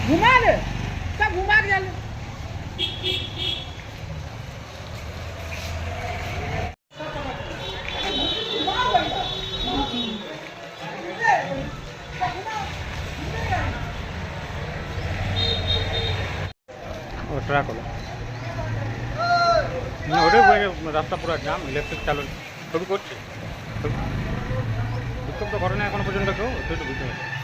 घुमा ले सब घुमा के चल ট্রাক হলো না ওটাই রাস্তা পুরো জাম ইলেকট্রিক চালু ছবি করছে উত্তপ্ত করে না এখনো পর্যন্ত কেউ একটু বুঝতে পারছি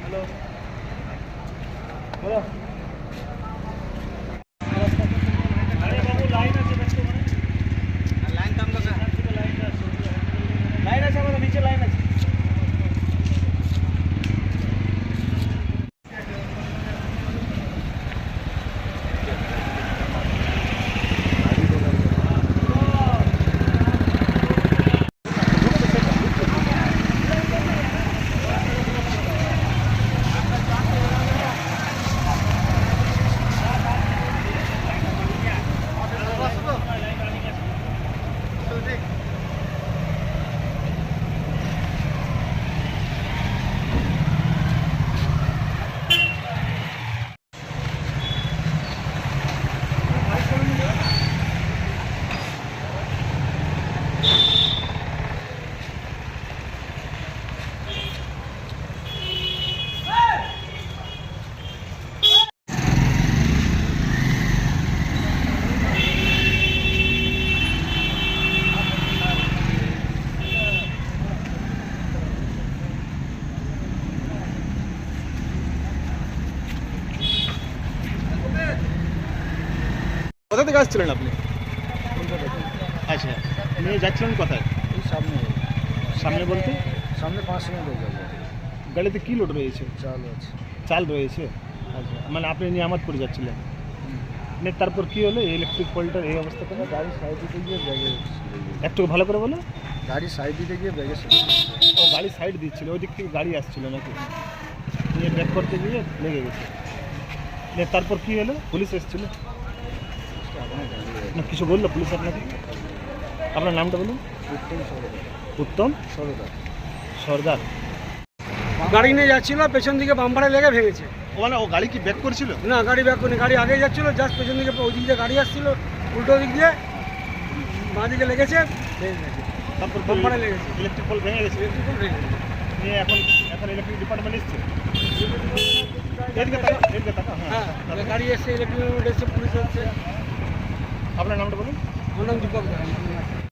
হ্যালো বলো লাইন আছে আমাদের নিচে লাইন আছে কোথা থেকে আসছিলেন আপনি আচ্ছা নিয়ে যাচ্ছিলেন কোথায় এই সামনে সামনে বলতে সামনে 5 মিনিট হয়ে যাবে গাড়িতে কি লোড রয়েছে চাল আছে চাল রয়েছে আচ্ছা মানে আপনি নিয়ামতপুর যাচ্ছিলেন মানে তারপর কি হলো ইলেকট্রিক পোলটার এই অবস্থা করে গাড়ি সাইড দিতে গিয়ে ব্যাগে একটু ভালো করে বলো গাড়ি সাইড দিতে গিয়ে ব্যাগে ও গাড়ি সাইড দিচ্ছিল ওই দিক থেকে গাড়ি আসছিল নাকি নিয়ে ব্রেক করতে গিয়ে লেগে গেছে নিয়ে তারপর কি হলো পুলিশ এসেছিল না কিছু বললো পুলিশ আপনাকে আপনার নামটা বলুন উত্তম সর্দার গাড়ি নিয়ে যাচ্ছিল পেছন দিকে বাম্পারে লেগে ভেঙেছে ও মানে ও গাড়ি কি ব্যাক করছিল না গাড়ি ব্যাক করেনি গাড়ি আগে যাচ্ছিল জাস্ট পেছন দিকে ওই দিক দিয়ে গাড়ি আসছিল উল্টো দিক দিয়ে বাঁ দিকে লেগেছে তারপর বাম্পারে লেগেছে ইলেকট্রিক পোল ভেঙে গেছে নিয়ে এখন ইলেকট্রিক ডিপার্টমেন্ট এসছে এদিকে তাকা হ্যাঁ গাড়ি এসছে ইলেকট্রিক এসছে পুলিশ এসছে আপনার নামটা বলুন আমার নাম দীপক